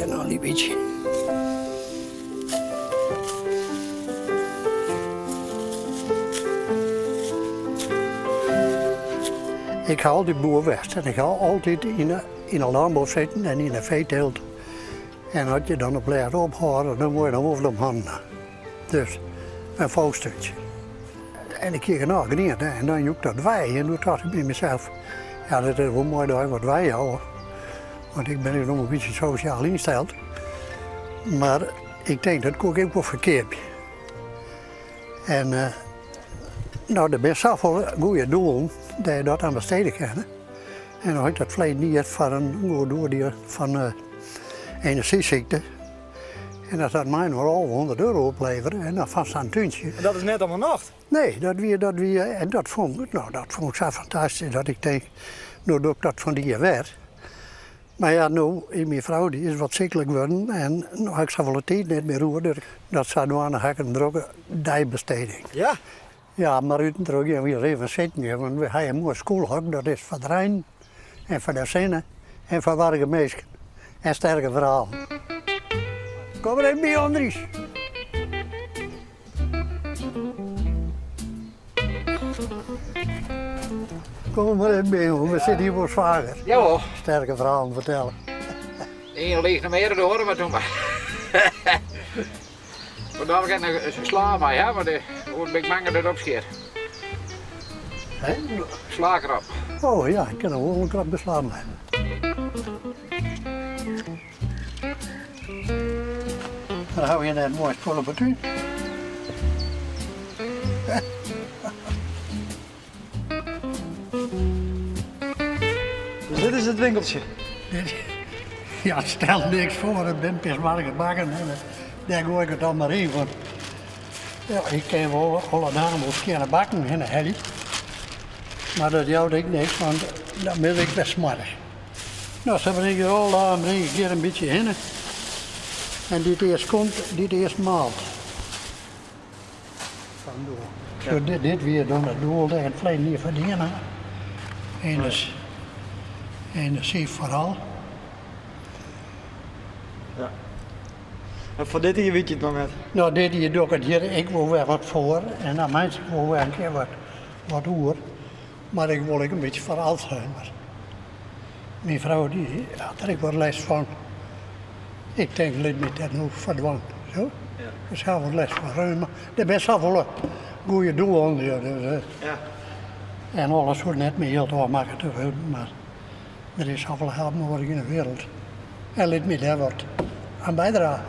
hier nog een beetje. Ik ga altijd boer West en ik ga altijd in een landbouw zitten en in een veeteelt. En als je dan op leer ophouden, dan moet je dan over de handen. Dus een volkstukje. En ik keer naar geniet en dan joek dat wij. En toen dacht ik bij mezelf, ja, dat is wel mooi dat wat wij houden. Want ik ben nu nog een beetje sociaal ingesteld. Maar ik denk dat ik ook wel verkeerd. En nou, er zijn zoveel goede doelen dat je dat aan besteden kan. En dan had ik dat vlees niet van energieziekte. En dat had mij nog al 100 euro opleveren en dan vast aan een tuintje. En dat is net allemaal nacht? Nee, en dat vond ik zo fantastisch dat ik denk, nou doe ik dat van die werd. Maar ja, nou, mijn vrouw die is wat ziekelijk geworden en nou heb ik zoveel de tijd niet meer roer. Dus dat zou nou aan een drukke dijbesteding. Ja? Ja, maar uiteindelijk gaan we weer even zitten, want we hebben een mooi schoolhok, dat is voor de Rijn en voor de zinnen en voor warge mensen en sterke verhalen. Kom er even bij, Andries. Kom maar even bij, we zitten hier voor zwager. Ja hoor. Sterke verhalen vertellen. Eén ligt nog meer door, maar toen maar. Vandaar ik een sla bij, hè, maar de ben ik bang dat het opscheert. Hè? Slaakrap. Oh ja, ik kan er wel een krap beslaan hebben. Dan hou je net een mooi spul op het u. Dus dit is het winkeltje? Ja, stel niks voor, ik ben pismarkt bakken en daar gooi ik het allemaal in. Want ja, ik ken wel alle namen of kunnen bakken in een helly. Maar dat jouwde ik niks, want dat ben ik best smarrig. Nou, ze brengen al daar breng ik hier een beetje in. En dit eerst komt, dit eerst maalt. Zo dit weer dan het doel dat het vlees niet verdienen. En dat zie je vooral. Ja. En voor dit hier weet je het nog net? Nou, dit hier doe ik het hier, ik wil weer wat voor en dan mensen wil weer een keer wat oer. Maar ik wil ook een beetje voor Alzheimer. Mijn vrouw die had er ik wat les van. Ik denk dat met dat nu verdwaan. Zo? Ja. Dus gaan we les van reuma. Er zijn zoveel goede doelen. Dus, Ja. en alles wordt net meer heel doormaken te veel, maar er is zoveel geld nodig in de wereld. En let me daar wat aan bijdragen.